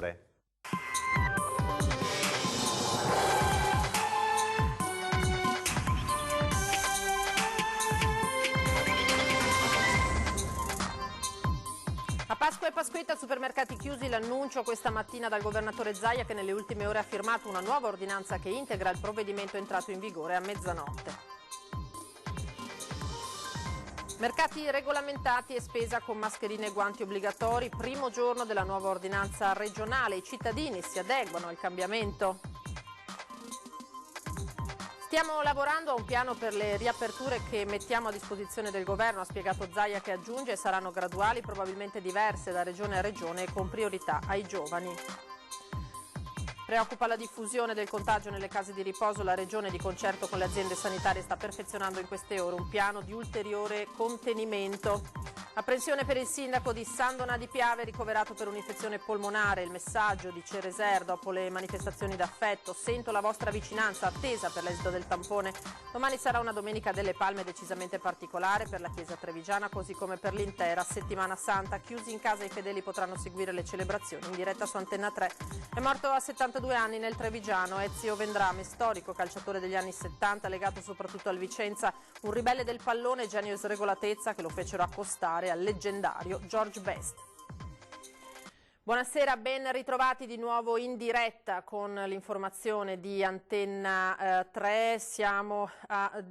A Pasqua e Pasquetta, supermercati chiusi, l'annuncio questa mattina dal governatore Zaia, che nelle ultime ore ha firmato una nuova ordinanza che integra il provvedimento entrato in vigore a mezzanotte. Mercati regolamentati e spesa con mascherine e guanti obbligatori, primo giorno della nuova ordinanza regionale, i cittadini si adeguano al cambiamento. Stiamo lavorando a un piano per le riaperture che mettiamo a disposizione del governo, ha spiegato Zaia, che aggiunge saranno graduali, probabilmente diverse da regione a regione e con priorità ai giovani. Preoccupa la diffusione del contagio nelle case di riposo. La Regione, di concerto con le aziende sanitarie, sta perfezionando in queste ore un piano di ulteriore contenimento. Apprensione per il sindaco di San Donà di Piave, ricoverato per un'infezione polmonare. Il messaggio di Cereser dopo le manifestazioni d'affetto: sento la vostra vicinanza, attesa per l'esito del tampone. Domani sarà una domenica delle Palme decisamente particolare per la Chiesa trevigiana, così come per l'intera settimana santa. Chiusi in casa, i fedeli potranno seguire le celebrazioni in diretta su Antenna 3. È morto a 72 anni nel trevigiano Ezio Vendrame, storico calciatore degli anni 70, legato soprattutto al Vicenza, un ribelle del pallone, genio e sregolatezza che lo fecero accostare al leggendario George Best. Buonasera, ben ritrovati di nuovo in diretta con l'informazione di Antenna 3. Siamo a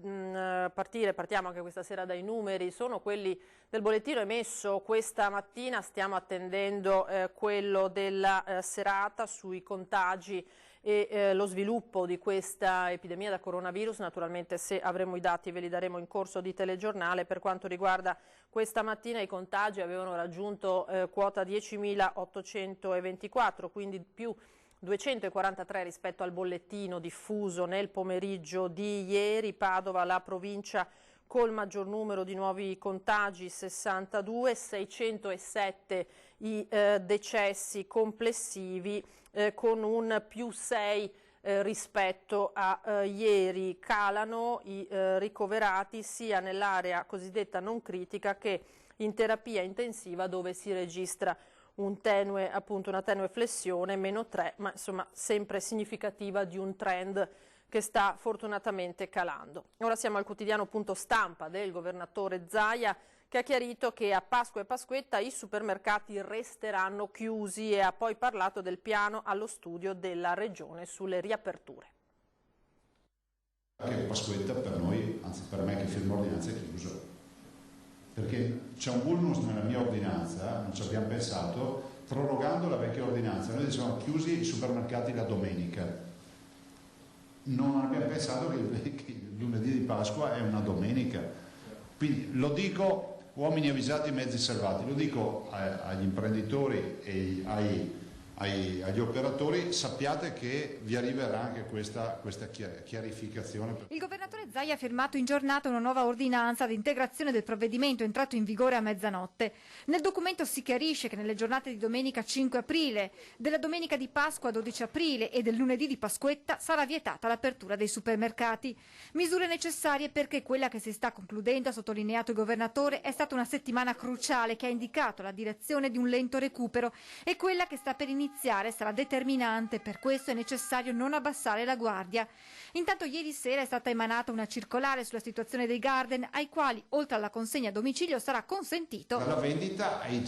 partiamo anche questa sera dai numeri, sono quelli del bollettino emesso questa mattina. Stiamo attendendo quello della serata sui contagi e lo sviluppo di questa epidemia da coronavirus. Naturalmente, se avremo i dati ve li daremo in corso di telegiornale. Per quanto riguarda questa mattina, i contagi avevano raggiunto quota 10.824, quindi più 243 rispetto al bollettino diffuso nel pomeriggio di ieri. Padova, la provincia col maggior numero di nuovi contagi, 62, 607 i decessi complessivi, con un più 6 rispetto a ieri. Calano i ricoverati sia nell'area cosiddetta non critica che in terapia intensiva, dove si registra una tenue flessione, -3, ma insomma sempre significativa di un trend che sta fortunatamente calando. Ora siamo al quotidiano Punto Stampa del governatore Zaia, che ha chiarito che a Pasqua e Pasquetta i supermercati resteranno chiusi e ha poi parlato del piano allo studio della Regione sulle riaperture. Anche Pasquetta per noi, anzi per me che firmo l'ordinanza, è chiuso, perché c'è un vulnus nella mia ordinanza, non ci abbiamo pensato, prorogando la vecchia ordinanza. Noi dicevamo chiusi i supermercati la domenica. Non abbiamo pensato che il lunedì di Pasqua è una domenica. Quindi lo dico, uomini avvisati, mezzi salvati, lo dico agli imprenditori e agli operatori: sappiate che vi arriverà anche questa chiarificazione. Il governatore Zaia ha firmato in giornata una nuova ordinanza di integrazione del provvedimento entrato in vigore a mezzanotte. Nel documento si chiarisce che nelle giornate di domenica 5 aprile, della domenica di Pasqua 12 aprile e del lunedì di Pasquetta sarà vietata l'apertura dei supermercati. Misure necessarie perché quella che si sta concludendo, ha sottolineato il governatore, è stata una settimana cruciale che ha indicato la direzione di un lento recupero, e quella che sta per iniziare sarà determinante. Per questo è necessario non abbassare la guardia. Intanto ieri sera è stata emanata una circolare sulla situazione dei garden, ai quali oltre alla consegna a domicilio sarà consentito la vendita ai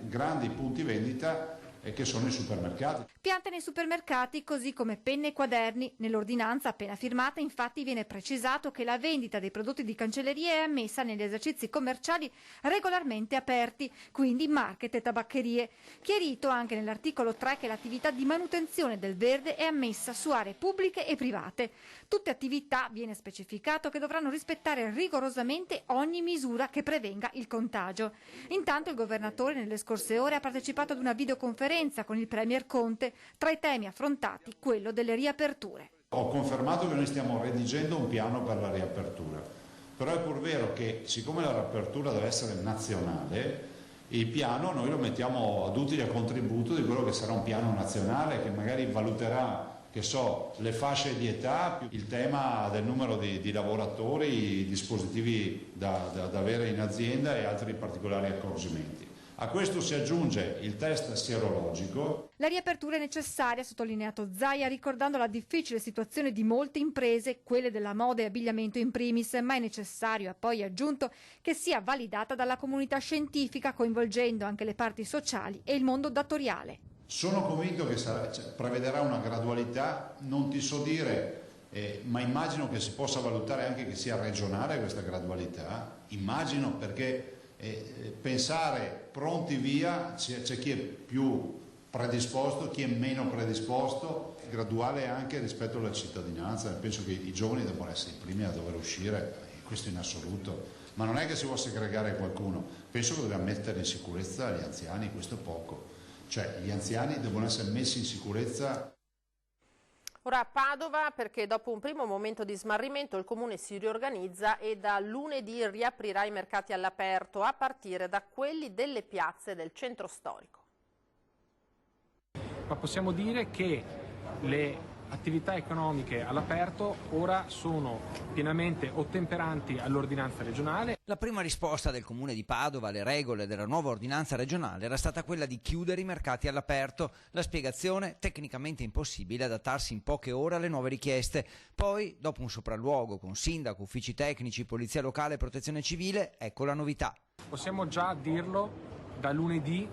grandi punti vendita che sono i supermercati. Piante nei supermercati, così come penne e quaderni. Nell'ordinanza appena firmata, infatti, viene precisato che la vendita dei prodotti di cancelleria è ammessa negli esercizi commerciali regolarmente aperti, quindi market e tabaccherie. Chiarito anche nell'articolo 3 che l'attività di manutenzione del verde è ammessa su aree pubbliche e private. Tutte attività, viene specificato, che dovranno rispettare rigorosamente ogni misura che prevenga il contagio. Intanto il governatore nelle scorse ore ha partecipato ad una videoconferenza con il Premier Conte. Tra i temi affrontati quello delle riaperture. Ho confermato che noi stiamo redigendo un piano per la riapertura, però è pur vero che siccome la riapertura deve essere nazionale, il piano noi lo mettiamo ad utile contributo di quello che sarà un piano nazionale che magari valuterà, che so, le fasce di età, il tema del numero di lavoratori, i dispositivi da avere in azienda e altri particolari accorgimenti. A questo si aggiunge il test sierologico. La riapertura è necessaria, ha sottolineato Zaia, ricordando la difficile situazione di molte imprese, quelle della moda e abbigliamento in primis, ma è necessario, ha poi aggiunto, che sia validata dalla comunità scientifica, coinvolgendo anche le parti sociali e il mondo datoriale. Sono convinto che prevederà una gradualità, non ti so dire, ma immagino che si possa valutare anche che sia regionale questa gradualità, immagino, perché pensare pronti via, c'è chi è più predisposto, chi è meno predisposto, graduale anche rispetto alla cittadinanza. Penso che i giovani debbano essere i primi a dover uscire, questo in assoluto, ma non è che si vuole segregare qualcuno, penso che dobbiamo mettere in sicurezza gli anziani, questo è poco, cioè gli anziani devono essere messi in sicurezza. Ora a Padova, perché dopo un primo momento di smarrimento il Comune si riorganizza e da lunedì riaprirà i mercati all'aperto, a partire da quelli delle piazze del centro storico. Ma possiamo dire che le attività economiche all'aperto ora sono pienamente ottemperanti all'ordinanza regionale. La prima risposta del Comune di Padova alle regole della nuova ordinanza regionale era stata quella di chiudere i mercati all'aperto. La spiegazione: tecnicamente impossibile adattarsi in poche ore alle nuove richieste. Poi, dopo un sopralluogo con sindaco, uffici tecnici, polizia locale e protezione civile, ecco la novità. Possiamo già dirlo, da lunedì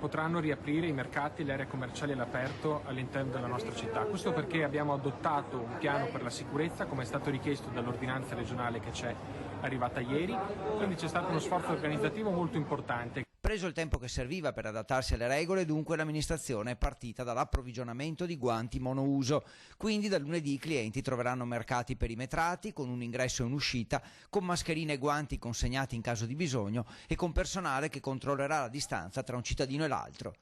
potranno riaprire i mercati e le aree commerciali all'aperto all'interno della nostra città. Questo perché abbiamo adottato un piano per la sicurezza, come è stato richiesto dall'ordinanza regionale che c'è arrivata ieri, quindi c'è stato uno sforzo organizzativo molto importante. Preso il tempo che serviva per adattarsi alle regole, dunque l'amministrazione è partita dall'approvvigionamento di guanti monouso. Quindi da lunedì i clienti troveranno mercati perimetrati, con un ingresso e un'uscita, con mascherine e guanti consegnati in caso di bisogno e con personale che controllerà la distanza tra un cittadino e l'altro.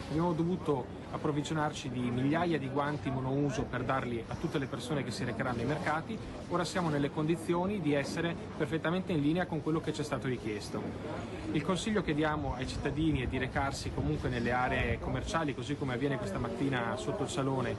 Abbiamo dovuto approvvigionarci di migliaia di guanti monouso per darli a tutte le persone che si recheranno ai mercati. Ora siamo nelle condizioni di essere perfettamente in linea con quello che ci è stato richiesto. Il consiglio che diamo ai cittadini è di recarsi comunque nelle aree commerciali, così come avviene questa mattina sotto il salone,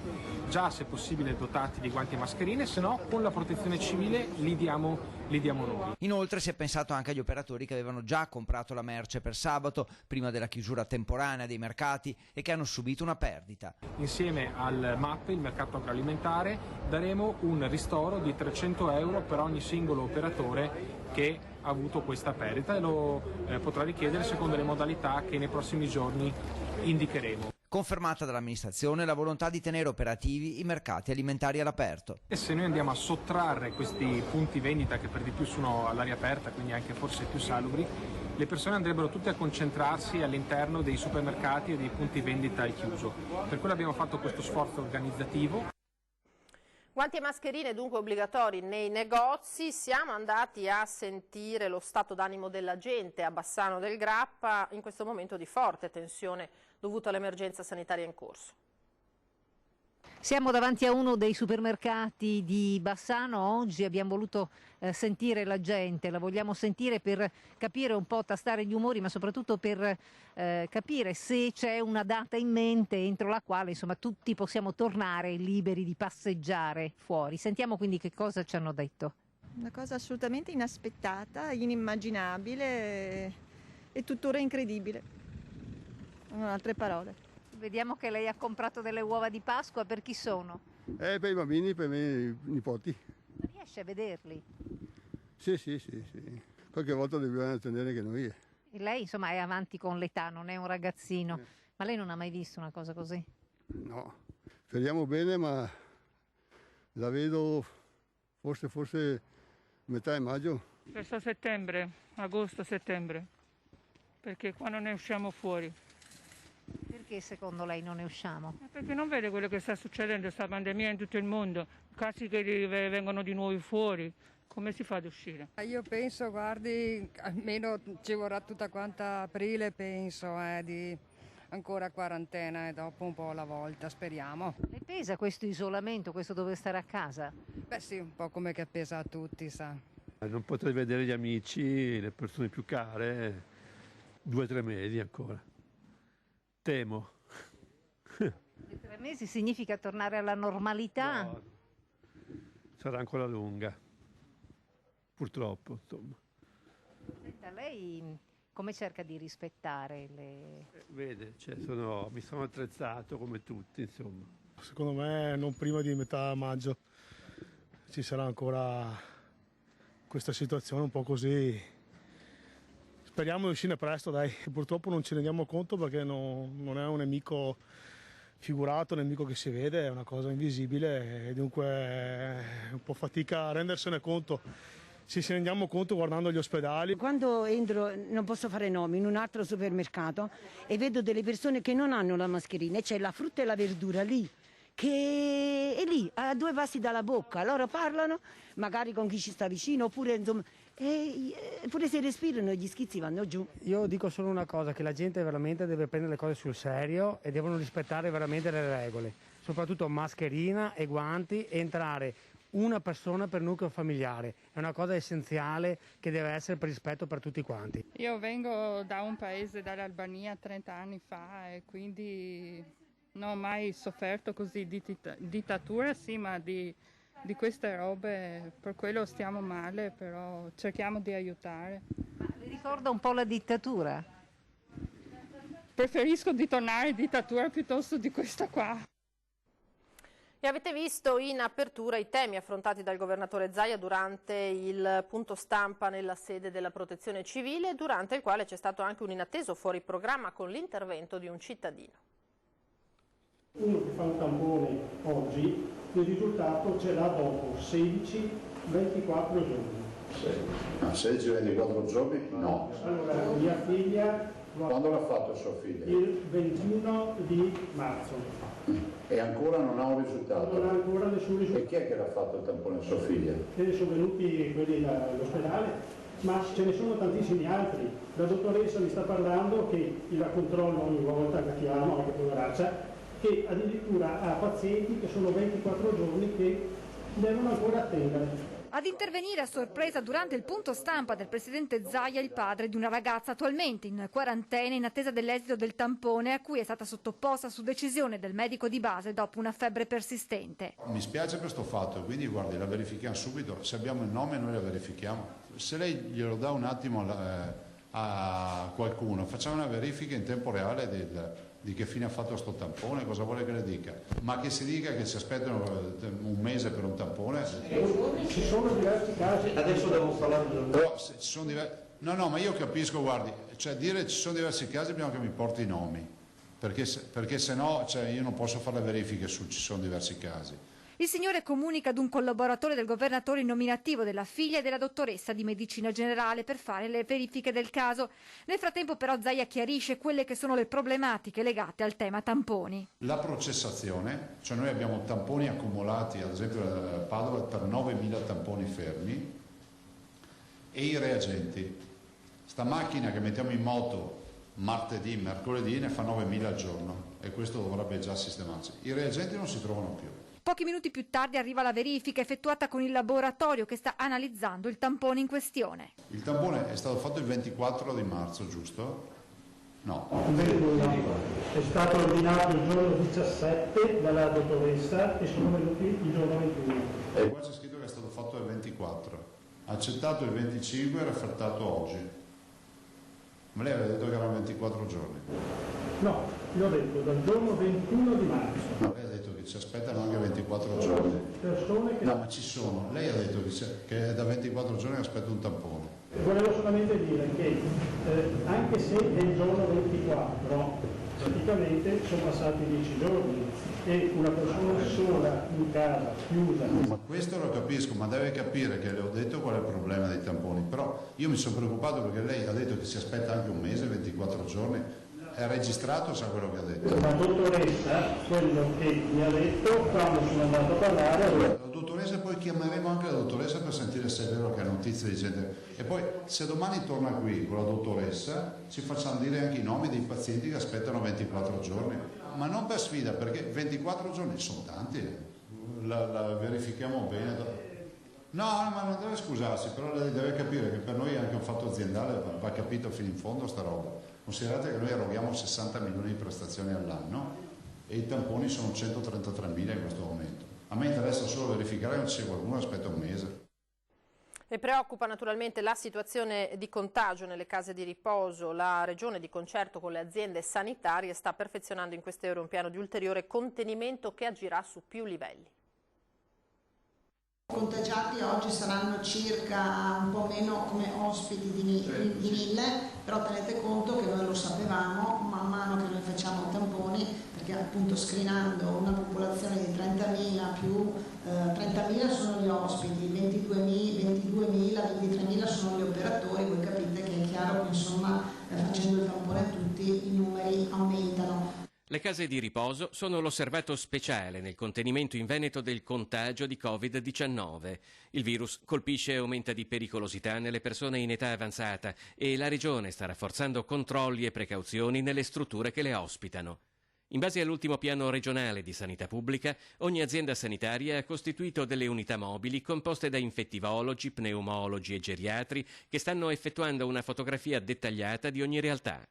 già se possibile dotati di guanti e mascherine, se no con la protezione civile li diamo noi. Inoltre si è pensato anche agli operatori che avevano già comprato la merce per sabato, prima della chiusura temporanea dei mercati, e che hanno subito una perdita. Insieme al MAP, il mercato agroalimentare, daremo un ristoro di 300 euro per ogni singolo operatore che ha avuto questa perdita e lo potrà richiedere secondo le modalità che nei prossimi giorni indicheremo. Confermata dall'amministrazione la volontà di tenere operativi i mercati alimentari all'aperto. E se noi andiamo a sottrarre questi punti vendita che per di più sono all'aria aperta, quindi anche forse più salubri, le persone andrebbero tutte a concentrarsi all'interno dei supermercati e dei punti vendita al chiuso. Per quello abbiamo fatto questo sforzo organizzativo. Guanti e mascherine dunque obbligatori nei negozi. Siamo andati a sentire lo stato d'animo della gente a Bassano del Grappa in questo momento di forte tensione dovuto all'emergenza sanitaria in corso. Siamo davanti a uno dei supermercati di Bassano. Oggi abbiamo voluto sentire la gente, la vogliamo sentire per capire un po', tastare gli umori, ma soprattutto per capire se c'è una data in mente entro la quale insomma tutti possiamo tornare liberi di passeggiare fuori. Sentiamo quindi che cosa ci hanno detto. Una cosa assolutamente inaspettata, inimmaginabile e tuttora incredibile. Non ho altre parole. Vediamo che lei ha comprato delle uova di Pasqua. Per chi sono? Per i bambini, per i nipoti. Riesce a vederli? Sì. Qualche volta dobbiamo attendere che noi. E lei insomma è avanti con l'età, non è un ragazzino. Ma lei non ha mai visto una cosa così? No, speriamo bene, ma la vedo forse metà maggio. Verso settembre, agosto-settembre, perché qua non ne usciamo fuori. Perché secondo lei non ne usciamo? Perché non vede quello che sta succedendo, questa pandemia in tutto il mondo, casi che vengono di nuovo fuori, come si fa ad uscire? Io penso, guardi, almeno ci vorrà tutta quanta aprile, penso, di ancora quarantena e dopo un po' alla volta, speriamo. Le pesa questo isolamento, questo dover stare a casa? Beh sì, un po' come che pesa a tutti, sa. Non potrei vedere gli amici, le persone più care, 2 o 3 mesi ancora. Temo. 3 mesi significa tornare alla normalità? No, sarà ancora lunga, purtroppo. Insomma. Senta, lei come cerca di rispettare le... Vede, cioè mi sono attrezzato come tutti, insomma. Secondo me non prima di metà maggio ci sarà ancora questa situazione un po' così. Speriamo di uscire presto, dai. Purtroppo non ci rendiamo conto perché non è un nemico figurato, un nemico che si vede, è una cosa invisibile e dunque è un po' fatica a rendersene conto. Ci rendiamo conto guardando gli ospedali. Quando entro, non posso fare nomi, in un altro supermercato e vedo delle persone che non hanno la mascherina e c'è la frutta e la verdura lì, che è lì, a 2 passi dalla bocca. Loro parlano, magari con chi ci sta vicino, oppure insomma, pure se respirano gli schizzi vanno giù. Io dico solo una cosa, che la gente veramente deve prendere le cose sul serio e devono rispettare veramente le regole, soprattutto mascherina e guanti, e entrare una persona per nucleo familiare, è una cosa essenziale che deve essere per rispetto per tutti quanti. Io vengo da un paese, dall'Albania, 30 anni fa e quindi non ho mai sofferto così di dittatura, sì, ma di queste robe, per quello stiamo male, però cerchiamo di aiutare. Le ricorda un po' la dittatura? Preferisco di tornare in dittatura piuttosto di questa qua. E avete visto in apertura i temi affrontati dal governatore Zaia durante il punto stampa nella sede della Protezione Civile, durante il quale c'è stato anche un inatteso fuori programma con l'intervento di un cittadino. Uno che fa un tampone oggi, il risultato ce l'ha dopo 16-24 giorni. 16-24 giorni? No. Allora, mia figlia... Quando l'ha fatto sua figlia? Il 21 di marzo. E ancora non ha un risultato? Non ha ancora nessun risultato. E chi è che l'ha fatto il tampone a sua figlia? Sono venuti quelli dall'ospedale, ma ce ne sono tantissimi altri. La dottoressa mi sta parlando che la controllo ogni volta, la chiamo, anche poveraccia, che addirittura ha pazienti che sono 24 giorni che devono ancora attendere. Ad intervenire a sorpresa durante il punto stampa del presidente Zaia il padre di una ragazza attualmente in quarantena in attesa dell'esito del tampone a cui è stata sottoposta su decisione del medico di base dopo una febbre persistente. Mi spiace per questo fatto, quindi guardi, la verifichiamo subito, se abbiamo il nome noi la verifichiamo. Se lei glielo dà un attimo a qualcuno, facciamo una verifica in tempo reale di che fine ha fatto sto tampone, cosa vuole che le dica, ma che si dica che si aspettano un mese per un tampone. Ci sono diversi casi. Adesso devo parlare. Però se ci sono no, ma io capisco, guardi, cioè dire ci sono diversi casi bisogna che mi porti i nomi, perché se no io non posso fare le verifiche su ci sono diversi casi. Il signore comunica ad un collaboratore del governatore il nominativo della figlia e della dottoressa di medicina generale per fare le verifiche del caso. Nel frattempo però Zaia chiarisce quelle che sono le problematiche legate al tema tamponi. La processazione, cioè noi abbiamo tamponi accumulati, ad esempio a Padova per 9.000 tamponi fermi, e i reagenti. Sta macchina che mettiamo in moto martedì, mercoledì ne fa 9.000 al giorno e questo dovrebbe già sistemarsi. I reagenti non si trovano più. Pochi minuti più tardi arriva la verifica effettuata con il laboratorio che sta analizzando il tampone in questione. Il tampone è stato fatto il 24 di marzo, giusto? No. È stato ordinato il giorno 17 dalla dottoressa e sono venuti il giorno 21. E qua c'è scritto che è stato fatto il 24. Accettato il 25 e raffrettato oggi. Ma lei aveva detto che erano 24 giorni. No, io ho detto dal giorno 21 di marzo. No, lei ha detto che ci aspettano anche 24 giorni. Persone che... No, ma ci sono. Lei ha detto che è da 24 giorni che aspetta un tampone. Volevo solamente dire che anche se è il giorno 24, praticamente sono passati 10 giorni e una persona sola in casa, chiusa. Ma questo lo capisco, ma deve capire che le ho detto qual è il problema dei tamponi. Però io mi sono preoccupato perché lei ha detto che si aspetta anche un mese, 24 giorni. È registrato, sa quello che ha detto? La dottoressa, quello che mi ha detto quando sono andato a parlare... La dottoressa, poi chiameremo anche la dottoressa per sentire se è vero che ha notizie di gente. E poi se domani torna qui con la dottoressa ci facciamo dire anche i nomi dei pazienti che aspettano 24 giorni. Ma non per sfida, perché 24 giorni sono tanti. La verifichiamo bene. No, ma non deve scusarsi, però lei deve capire che per noi è anche un fatto aziendale, va capito fino in fondo sta roba. Considerate che noi eroghiamo 60 milioni di prestazioni all'anno e i tamponi sono 133.000 in questo momento. A me interessa solo verificare che non c'è qualcuno che aspetta un mese. E preoccupa naturalmente la situazione di contagio nelle case di riposo. La Regione, di concerto con le aziende sanitarie, sta perfezionando in queste ore un piano di ulteriore contenimento che agirà su più livelli. Contagiati oggi saranno circa un po' meno come ospiti di 1000, però tenete conto che noi lo sapevamo, man mano che noi facciamo tamponi, perché appunto screenando una popolazione di 30.000 più 30.000 sono gli ospiti, 22.000, 23.000 sono gli operatori, voi capite che è chiaro che insomma facendo il tampone a tutti i numeri aumentano. Le case di riposo sono l'osservato speciale nel contenimento in Veneto del contagio di Covid-19. Il virus colpisce e aumenta di pericolosità nelle persone in età avanzata e la Regione sta rafforzando controlli e precauzioni nelle strutture che le ospitano. In base all'ultimo piano regionale di sanità pubblica, ogni azienda sanitaria ha costituito delle unità mobili composte da infettivologi, pneumologi e geriatri che stanno effettuando una fotografia dettagliata di ogni realtà.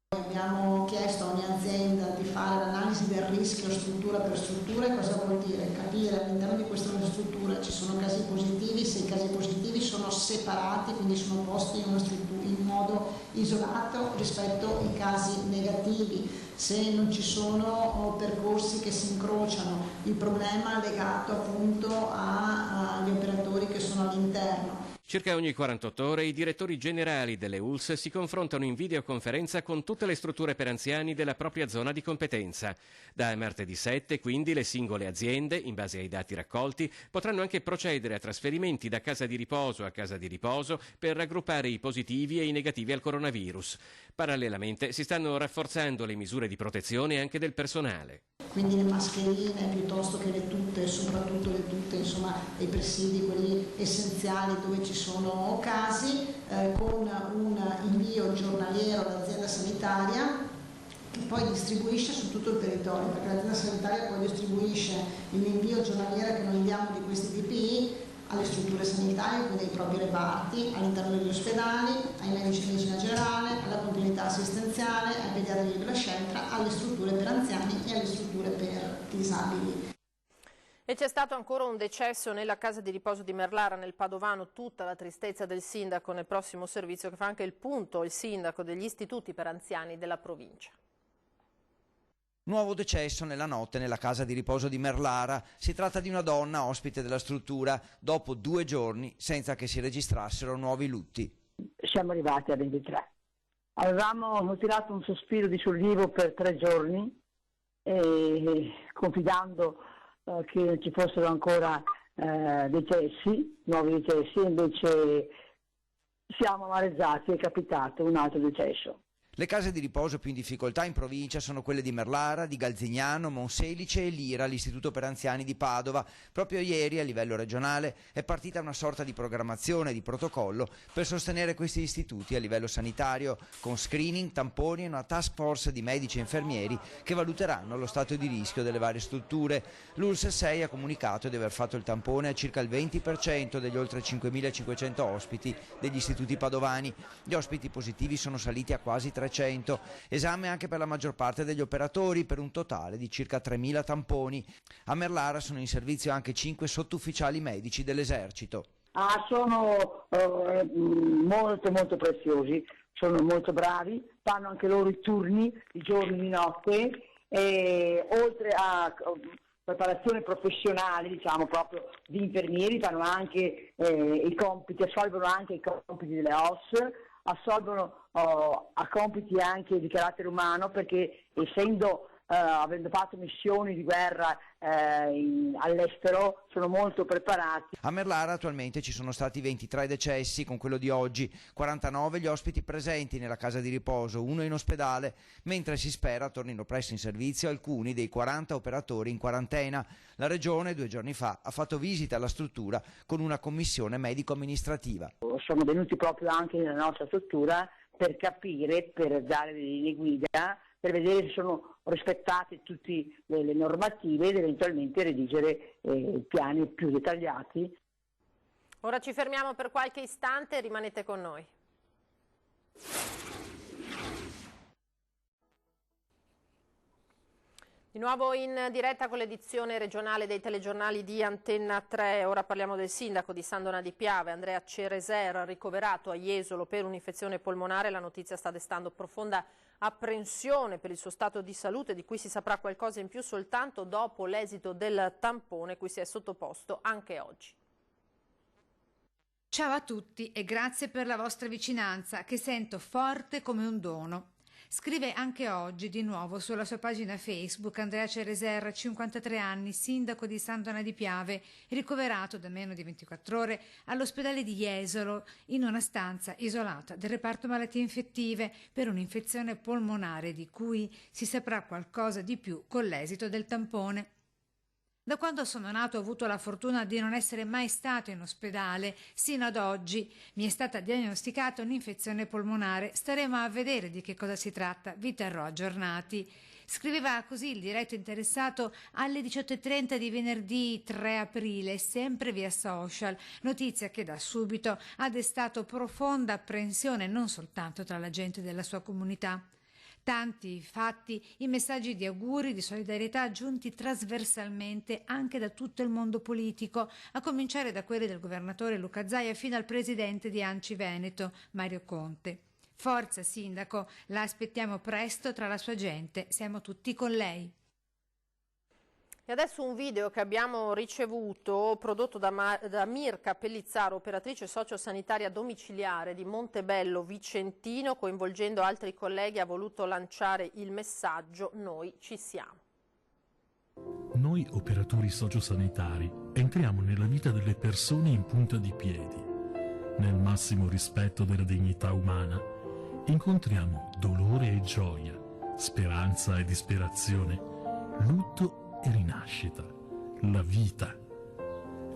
Abbiamo chiesto a ogni azienda di fare l'analisi del rischio struttura per struttura. Cosa vuol dire? Capire all'interno di questa struttura ci sono casi positivi, se i casi positivi sono separati, quindi sono posti in una struttura in modo isolato rispetto ai casi negativi, se non ci sono percorsi che si incrociano, il problema legato appunto agli operatori che sono all'interno. Circa ogni 48 ore i direttori generali delle ULSS si confrontano in videoconferenza con tutte le strutture per anziani della propria zona di competenza. Da martedì 7, quindi, le singole aziende, in base ai dati raccolti, potranno anche procedere a trasferimenti da casa di riposo a casa di riposo per raggruppare i positivi e i negativi al coronavirus. Parallelamente si stanno rafforzando le misure di protezione anche del personale. Quindi le mascherine piuttosto che le tute, soprattutto le tute, insomma i presidi, quelli essenziali dove ci sono casi, con un invio giornaliero all'azienda sanitaria che poi distribuisce su tutto il territorio, perché l'azienda sanitaria poi distribuisce l'invio giornaliero che noi diamo di questi PPI alle strutture sanitarie, quindi ai propri reparti, all'interno degli ospedali, ai medici di medicina generale, alla continuità assistenziale, ai pediatri di Blascentra, alle strutture per anziani e alle strutture per disabili. E c'è stato ancora un decesso nella casa di riposo di Merlara, nel Padovano, tutta la tristezza del sindaco nel prossimo servizio che fa anche il punto, il sindaco degli istituti per anziani della provincia. Nuovo decesso nella notte nella casa di riposo di Merlara. Si tratta di una donna ospite della struttura dopo 2 giorni senza che si registrassero nuovi lutti. Siamo arrivati a 23. Avevamo tirato un sospiro di sollievo per 3 giorni, confidando che non ci fossero ancora decessi, nuovi decessi, invece siamo amareggiati, è capitato un altro decesso. Le case di riposo più in difficoltà in provincia sono quelle di Merlara, di Galzignano, Monselice e Lira, l'Istituto per Anziani di Padova. Proprio ieri a livello regionale è partita una sorta di programmazione, di protocollo per sostenere questi istituti a livello sanitario, con screening, tamponi e una task force di medici e infermieri che valuteranno lo stato di rischio delle varie strutture. L'ULSS 6 ha comunicato di aver fatto il tampone a circa il 20% degli oltre 5.500 ospiti degli istituti padovani. Gli ospiti positivi sono saliti a quasi 300. Esame anche per la maggior parte degli operatori, per un totale di circa 3.000 tamponi. A Merlara sono in servizio anche 5 sottufficiali medici dell'esercito. Sono molto preziosi, sono molto bravi, fanno anche loro i turni, i giorni di notte, e oltre a preparazione professionale, diciamo proprio di infermieri, fanno anche i compiti, assolvono anche i compiti delle OSS, assolvono a compiti anche di carattere umano, perché avendo fatto missioni di guerra all'estero, sono molto preparati. A Merlara attualmente ci sono stati 23 decessi con quello di oggi, 49 gli ospiti presenti nella casa di riposo, 1 in ospedale, mentre si spera tornino presto in servizio alcuni dei 40 operatori in quarantena. La Regione 2 giorni fa ha fatto visita alla struttura con una commissione medico-amministrativa. Sono venuti proprio anche nella nostra struttura per capire, per dare delle linee guida, per vedere se sono rispettate tutte le normative ed eventualmente redigere piani più dettagliati. Ora ci fermiamo per qualche istante e rimanete con noi. Di nuovo in diretta con l'edizione regionale dei telegiornali di Antenna 3. Ora parliamo del sindaco di San Donà di Piave, Andrea Cereser, ricoverato a Jesolo per un'infezione polmonare. La notizia sta destando profonda apprensione per il suo stato di salute, di cui si saprà qualcosa in più soltanto dopo l'esito del tampone cui si è sottoposto anche oggi. Ciao a tutti e grazie per la vostra vicinanza, che sento forte come un dono. Scrive anche oggi di nuovo sulla sua pagina Facebook Andrea Cereser, 53 anni, sindaco di San Donà di Piave, ricoverato da meno di 24 ore all'ospedale di Jesolo in una stanza isolata del reparto malattie infettive per un'infezione polmonare di cui si saprà qualcosa di più con l'esito del tampone. Da quando sono nato ho avuto la fortuna di non essere mai stato in ospedale, sino ad oggi. Mi è stata diagnosticata un'infezione polmonare, staremo a vedere di che cosa si tratta, vi terrò aggiornati. Scriveva così il diretto interessato alle 18:30 di venerdì 3 aprile, sempre via social, notizia che da subito ha destato profonda apprensione non soltanto tra la gente della sua comunità. Tanti fatti, i messaggi di auguri, di solidarietà giunti trasversalmente anche da tutto il mondo politico, a cominciare da quelli del governatore Luca Zaia fino al presidente di ANCI Veneto, Mario Conte. Forza sindaco, la aspettiamo presto tra la sua gente, siamo tutti con lei. E adesso un video che abbiamo ricevuto, prodotto da Mirka Pellizzaro, operatrice sociosanitaria domiciliare di Montebello Vicentino, coinvolgendo altri colleghi, ha voluto lanciare il messaggio "Noi ci siamo". Noi operatori sociosanitari entriamo nella vita delle persone in punta di piedi. Nel massimo rispetto della dignità umana, incontriamo dolore e gioia, speranza e disperazione, lutto e rinascita, la vita.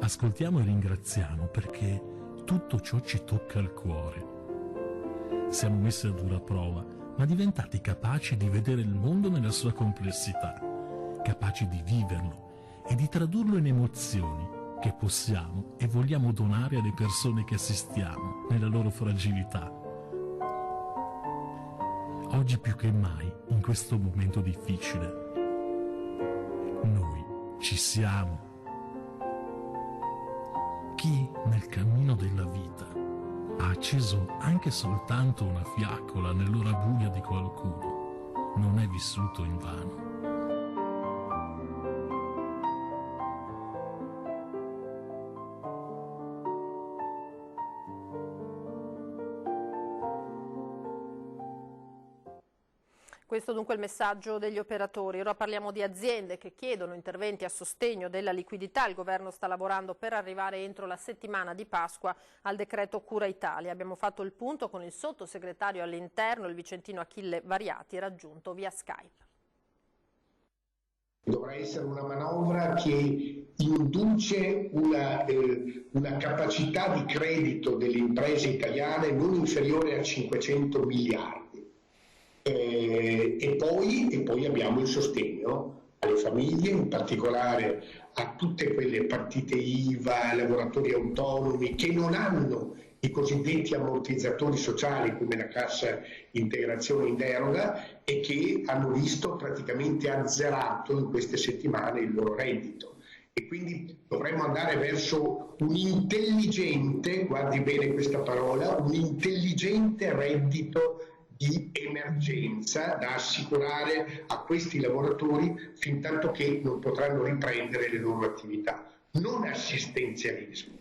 Ascoltiamo e ringraziamo perché tutto ciò ci tocca al cuore. Siamo messi a dura prova, ma diventati capaci di vedere il mondo nella sua complessità, capaci di viverlo e di tradurlo in emozioni che possiamo e vogliamo donare alle persone che assistiamo nella loro fragilità. Oggi più che mai, in questo momento difficile, noi ci siamo. Chi nel cammino della vita ha acceso anche soltanto una fiaccola nell'ora buia di qualcuno non è vissuto invano. Questo dunque è il messaggio degli operatori. Ora parliamo di aziende che chiedono interventi a sostegno della liquidità. Il governo sta lavorando per arrivare entro la settimana di Pasqua al decreto Cura Italia. Abbiamo fatto il punto con il sottosegretario all'interno, il vicentino Achille Variati, raggiunto via Skype. Dovrà essere una manovra che induce una capacità di credito delle imprese italiane non inferiore a 500 miliardi. E poi abbiamo il sostegno alle famiglie, in particolare a tutte quelle partite IVA, lavoratori autonomi che non hanno i cosiddetti ammortizzatori sociali come la cassa integrazione in deroga e che hanno visto praticamente azzerato in queste settimane il loro reddito. E quindi dovremmo andare verso un intelligente, guardi bene questa parola, un intelligente reddito di emergenza da assicurare a questi lavoratori fin tanto che non potranno riprendere le loro attività. Non assistenzialismo,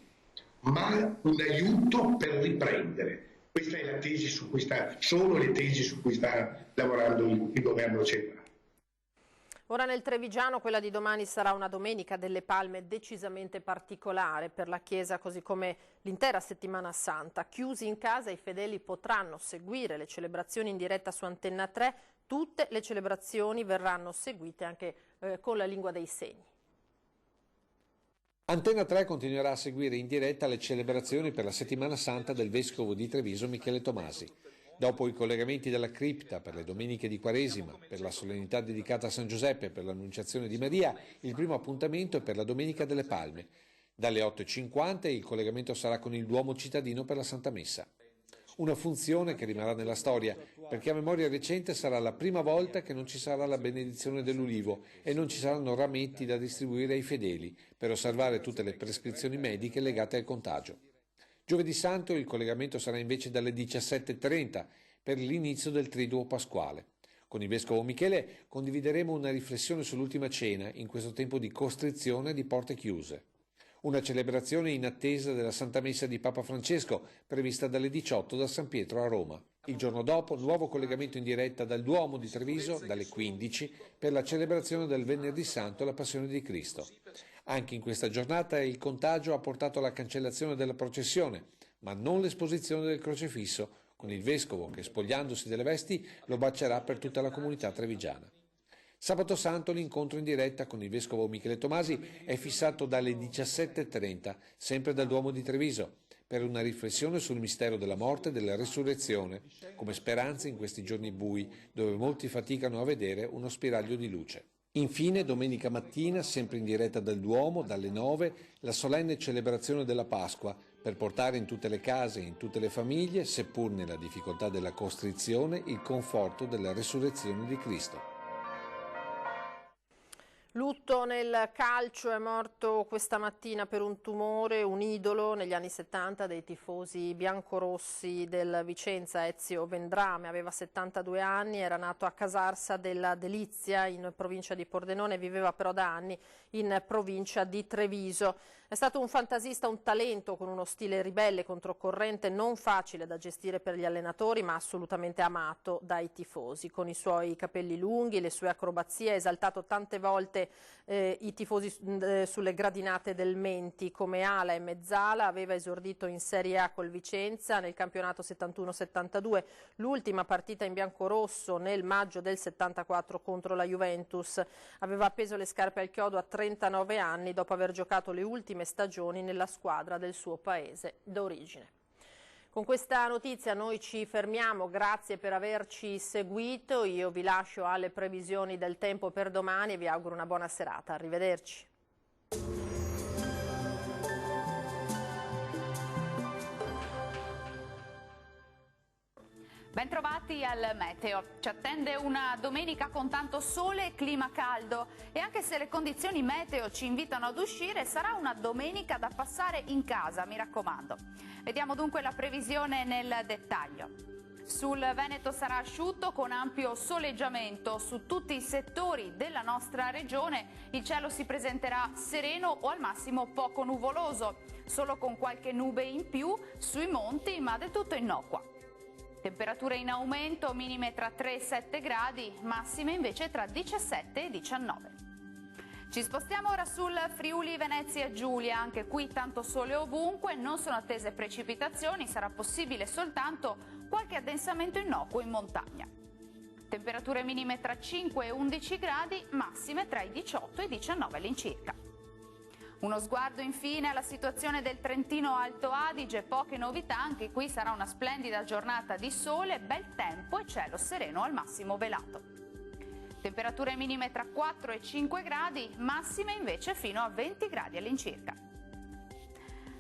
ma un aiuto per riprendere. Questa è la tesi su cui sono le tesi su cui sta lavorando il governo centrale. Ora nel Trevigiano quella di domani sarà una domenica delle Palme decisamente particolare per la Chiesa, così come l'intera settimana santa. Chiusi in casa, i fedeli potranno seguire le celebrazioni in diretta su Antenna 3. Tutte le celebrazioni verranno seguite anche con la lingua dei segni. Antenna 3 continuerà a seguire in diretta le celebrazioni per la settimana santa del vescovo di Treviso Michele Tomasi. Dopo i collegamenti della cripta per le domeniche di Quaresima, per la solennità dedicata a San Giuseppe e per l'Annunciazione di Maria, il primo appuntamento è per la Domenica delle Palme. Dalle 8:50 il collegamento sarà con il Duomo cittadino per la Santa Messa. Una funzione che rimarrà nella storia, perché a memoria recente sarà la prima volta che non ci sarà la benedizione dell'ulivo e non ci saranno rametti da distribuire ai fedeli per osservare tutte le prescrizioni mediche legate al contagio. Giovedì Santo il collegamento sarà invece dalle 17:30 per l'inizio del Triduo Pasquale. Con il Vescovo Michele condivideremo una riflessione sull'ultima cena in questo tempo di costrizione di porte chiuse. Una celebrazione in attesa della Santa Messa di Papa Francesco, prevista dalle 18 da San Pietro a Roma. Il giorno dopo, nuovo collegamento in diretta dal Duomo di Treviso, dalle 15, per la celebrazione del Venerdì Santo, la Passione di Cristo. Anche in questa giornata il contagio ha portato alla cancellazione della processione, ma non l'esposizione del crocifisso, con il Vescovo che, spogliandosi delle vesti, lo bacerà per tutta la comunità trevigiana. Sabato Santo l'incontro in diretta con il Vescovo Michele Tomasi è fissato dalle 17:30, sempre dal Duomo di Treviso, per una riflessione sul mistero della morte e della resurrezione, come speranza in questi giorni bui, dove molti faticano a vedere uno spiraglio di luce. Infine, domenica mattina, sempre in diretta dal Duomo, dalle 9, la solenne celebrazione della Pasqua, per portare in tutte le case e in tutte le famiglie, seppur nella difficoltà della costrizione, il conforto della resurrezione di Cristo. Lutto nel calcio, è morto questa mattina per un tumore un idolo negli anni 70 dei tifosi biancorossi del Vicenza, Ezio Vendrame. Aveva 72 anni, era nato a Casarsa della Delizia in provincia di Pordenone, viveva però da anni in provincia di Treviso. È stato un fantasista, un talento con uno stile ribelle, controcorrente, non facile da gestire per gli allenatori ma assolutamente amato dai tifosi. Con i suoi capelli lunghi, le sue acrobazie, ha esaltato tante volte i tifosi sulle gradinate del Menti come ala e mezzala. Aveva esordito in Serie A col Vicenza nel campionato 71-72, l'ultima partita in biancorosso nel maggio del 74 contro la Juventus. Aveva appeso le scarpe al chiodo a 39 anni dopo aver giocato le ultime stagioni nella squadra del suo paese d'origine. Con questa notizia noi ci fermiamo, grazie per averci seguito, io vi lascio alle previsioni del tempo per domani e vi auguro una buona serata, arrivederci. Bentrovati al meteo. Ci attende una domenica con tanto sole e clima caldo e anche se le condizioni meteo ci invitano ad uscire, sarà una domenica da passare in casa, mi raccomando. Vediamo dunque la previsione nel dettaglio. Sul Veneto sarà asciutto con ampio soleggiamento su tutti i settori della nostra regione. Il cielo si presenterà sereno o al massimo poco nuvoloso, solo con qualche nube in più sui monti, ma del tutto innocua. Temperature in aumento, minime tra 3 e 7 gradi, massime invece tra 17 e 19. Ci spostiamo ora sul Friuli Venezia Giulia, anche qui tanto sole ovunque, non sono attese precipitazioni, sarà possibile soltanto qualche addensamento innocuo in montagna. Temperature minime tra 5 e 11 gradi, massime tra i 18 e i 19 all'incirca. Uno sguardo infine alla situazione del Trentino Alto Adige, poche novità, anche qui sarà una splendida giornata di sole, bel tempo e cielo sereno al massimo velato. Temperature minime tra 4 e 5 gradi, massime invece fino a 20 gradi all'incirca.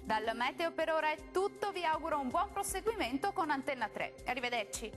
Dal meteo per ora è tutto, vi auguro un buon proseguimento con Antenna 3. Arrivederci.